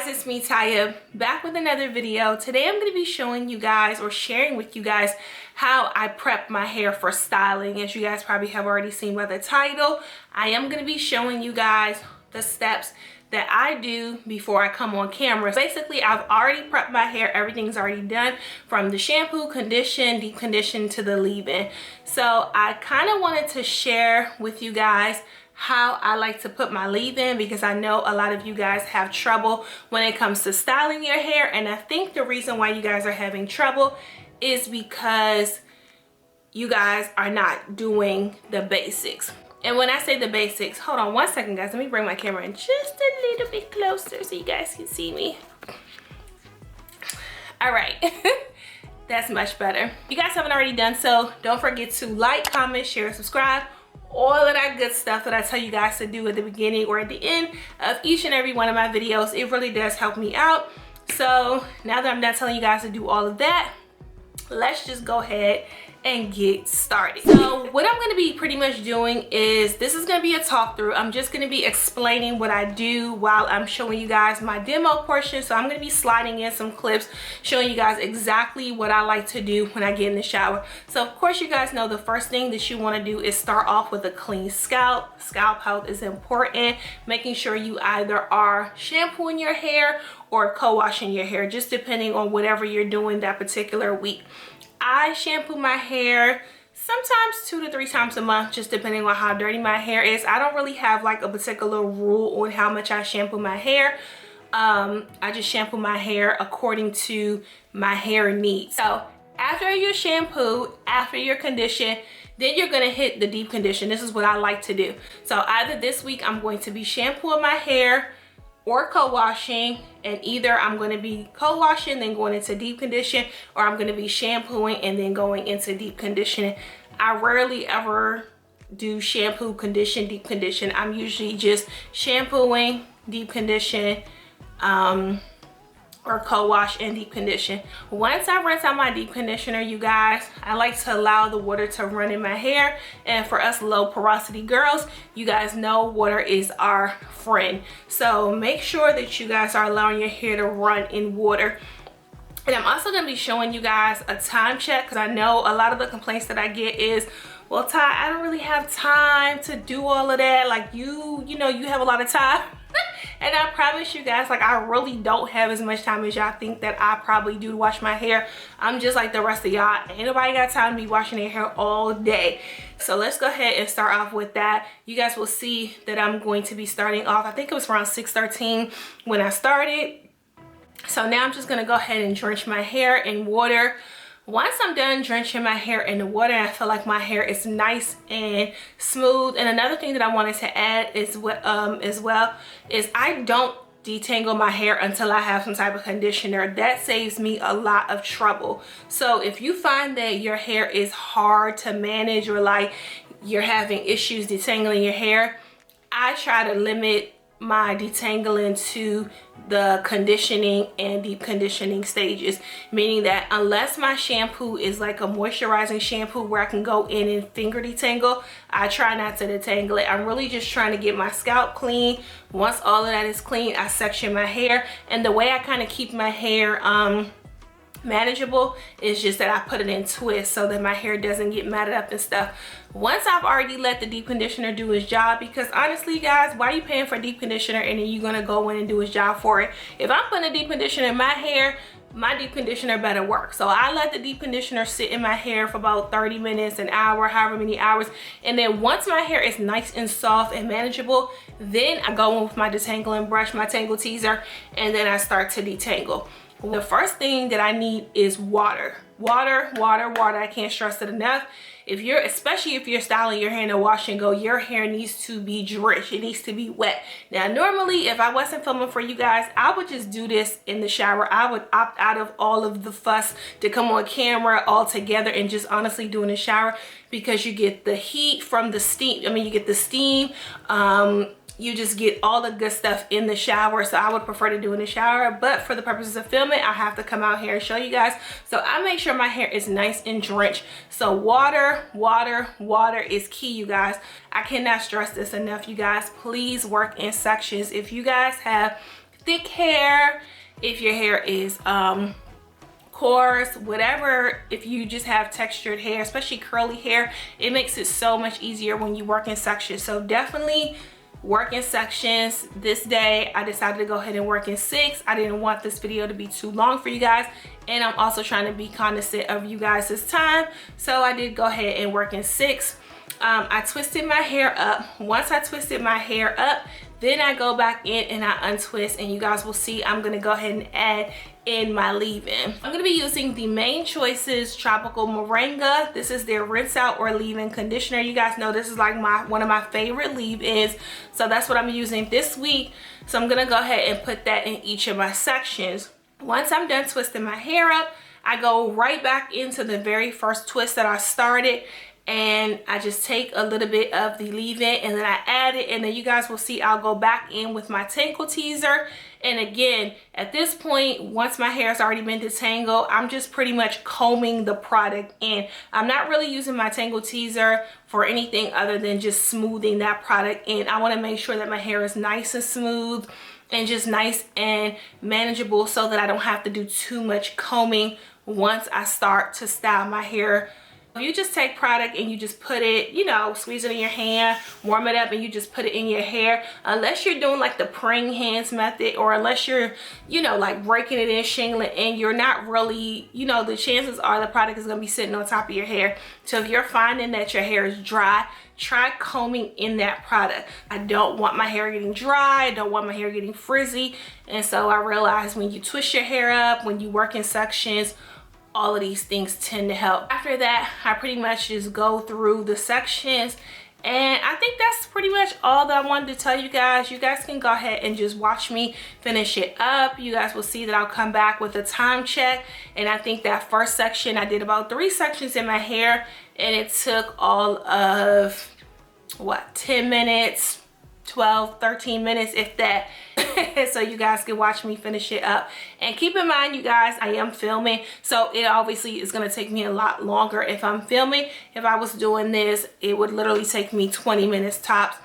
guys, it's me Taya, back with another video. Today I'm going to be showing you guys or sharing with you guys how I prep my hair for styling. As you guys probably have already seen by the title, I am going to be showing you guys the steps that I do before I come on camera. Basically, I've already prepped my hair. Everything's already done, from the shampoo, condition, deep condition to the leave-in. So I kind of wanted to share with you guys how I like to put my leave-in, because I know a lot of you guys have trouble when it comes to styling your hair, and I think the reason why you guys are having trouble is because you guys are not doing the basics. And when I say the basics, hold on one second guys, let me bring my camera in just a little bit closer so you guys can see me. All right. That's much better. If you guys haven't already done so, don't forget to like, comment, share, subscribe, all of that good stuff that I tell you guys to do at the beginning or at the end of each and every one of my videos. It really does help me out. So now that I'm done telling you guys to do all of that, let's just go ahead and get started. So what I'm going to be pretty much doing is, this is going to be a talk through. I'm just going to be explaining what I do while I'm showing you guys my demo portion. So I'm going to be sliding in some clips showing you guys exactly what I like to do when I get in the shower. So of course you guys know the first thing that you want to do is start off with a clean scalp. Scalp health is important. Making sure you either are shampooing your hair or co-washing your hair, just depending on whatever you're doing that particular week. I shampoo my hair sometimes 2 to 3 times a month, just depending on how dirty my hair is. I don't really have like a particular rule on how much I shampoo my hair. I just shampoo my hair according to my hair needs. So after your shampoo, after your condition, then you're gonna hit the deep condition. This is what I like to do. So either this week I'm going to be shampooing my hair or co-washing, and either I'm going to be co-washing then going into deep condition, or I'm going to be shampooing and then going into deep conditioning. I rarely ever do shampoo, condition, deep condition. I'm usually just shampooing, deep condition, or co-wash and deep condition. Once I rinse out my deep conditioner, you guys, I like to allow the water to run in my hair. And for us low porosity girls, you guys know water is our friend. So make sure that you guys are allowing your hair to run in water. And I'm also going to be showing you guys a time check, because I know a lot of the complaints that I get is, well, Ty, I don't really have time to do all of that. Like you know, you have a lot of time. And I promise you guys, like, I really don't have as much time as y'all think that I probably do to wash my hair. I'm just like the rest of y'all. Ain't nobody got time to be washing their hair all day. So let's go ahead and start off with that. You guys will see that I'm going to be starting off, I think it was around 6:13 when I started. So now I'm just going to go ahead and drench my hair in water. Once I'm done drenching my hair in the water, I feel like my hair is nice and smooth. And another thing that I wanted to add is as well is I don't detangle my hair until I have some type of conditioner. That saves me a lot of trouble. So if you find that your hair is hard to manage, or like you're having issues detangling your hair, I try to limit my detangling to the conditioning and deep conditioning stages, meaning that unless my shampoo is like a moisturizing shampoo where I can go in and finger detangle, I try not to detangle it. I'm really just trying to get my scalp clean. Once all of that is clean, I section my hair, and the way I kind of keep my hair manageable is just that I put it in twists so that my hair doesn't get matted up and stuff. Once I've already let the deep conditioner do its job, because honestly guys, why are you paying for deep conditioner and then you're gonna go in and do its job for it? If I'm putting a deep conditioner in my hair, my deep conditioner better work. So I let the deep conditioner sit in my hair for about 30 minutes, an hour, however many hours, and then once my hair is nice and soft and manageable, then I go in with my detangling brush, my tangle teaser, and then I start to detangle. The first thing that I need is water. Water, water, water. I can't stress it enough. Especially if you're styling your hair in a wash and go, your hair needs to be drenched. It needs to be wet. Now, normally, if I wasn't filming for you guys, I would just do this in the shower. I would opt out of all of the fuss to come on camera all together and just honestly do in the shower, because you get the heat from the steam. I mean, you get the steam. You just get all the good stuff in the shower. So I would prefer to do in the shower, but for the purposes of filming, I have to come out here and show you guys. So I make sure my hair is nice and drenched. So water, water, water is key, you guys. I cannot stress this enough, you guys. Please work in sections. If you guys have thick hair, if your hair is coarse, whatever, if you just have textured hair, especially curly hair, it makes it so much easier when you work in sections. So definitely work in sections. This day I decided to go ahead and work in 6. I didn't want this video to be too long for you guys, and I'm also trying to be cognizant of you guys' time, so I did go ahead and work in 6. I twisted my hair up. Once I twisted my hair up, then I go back in and I untwist, and you guys will see I'm gonna go ahead and add in my leave-in. I'm gonna be using the Main Choices Tropical Moringa. This is their rinse out or leave-in conditioner. You guys know this is like one of my favorite leave-ins, so that's what I'm using this week. So I'm gonna go ahead and put that in each of my sections. Once I'm done twisting my hair up, I go right back into the very first twist that I started, and I just take a little bit of the leave-in and then I add it, and then you guys will see I'll go back in with my tangle teaser. And again, at this point, once my hair has already been detangled, I'm just pretty much combing the product in. I'm not really using my tangle teaser for anything other than just smoothing that product in. I want to make sure that my hair is nice and smooth and just nice and manageable, so that I don't have to do too much combing once I start to style my hair. You just take product and you just put it, you know, squeeze it in your hand, warm it up, and you just put it in your hair. Unless you're doing like the praying hands method, or unless you're, you know, like breaking it in, shingling, and you're not really, you know, the chances are the product is going to be sitting on top of your hair. So if you're finding that your hair is dry, try combing in that product. I don't want my hair getting dry. I don't want my hair getting frizzy. And so I realized when you twist your hair up, when you work in sections, all of these things tend to help. After that, I pretty much just go through the sections, and I think that's pretty much all that I wanted to tell you guys. You guys can go ahead and just watch me finish it up. You guys will see that I'll come back with a time check, and I think that first section, I did about 3 sections in my hair, and it took all of, what, 10 minutes, 12, 13 minutes, if that. So you guys can watch me finish it up. And keep in mind, you guys, I am filming, so it obviously is going to take me a lot longer if I'm filming. If I was doing this, it would literally take me 20 minutes tops.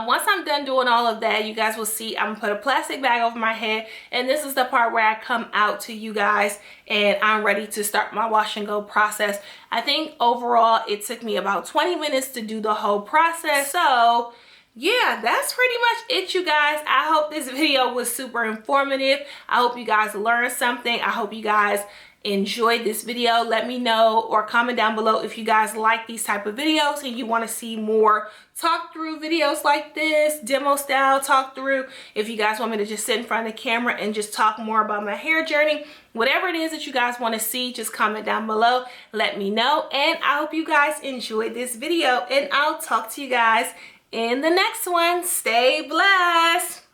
Once I'm done doing all of that, you guys will see I'm gonna put a plastic bag over my head, and this is the part where I come out to you guys and I'm ready to start my wash and go process. I think overall it took me about 20 minutes to do the whole process. So yeah, that's pretty much it, you guys. I hope this video was super informative. I hope you guys learned something. I hope you guys enjoyed this video. Let me know or comment down below if you guys like these type of videos and you want to see more talk through videos like this, demo style talk through. If you guys want me to just sit in front of the camera and just talk more about my hair journey, whatever it is that you guys want to see, just comment down below. Let me know. And I hope you guys enjoyed this video, and I'll talk to you guys in the next one. Stay blessed.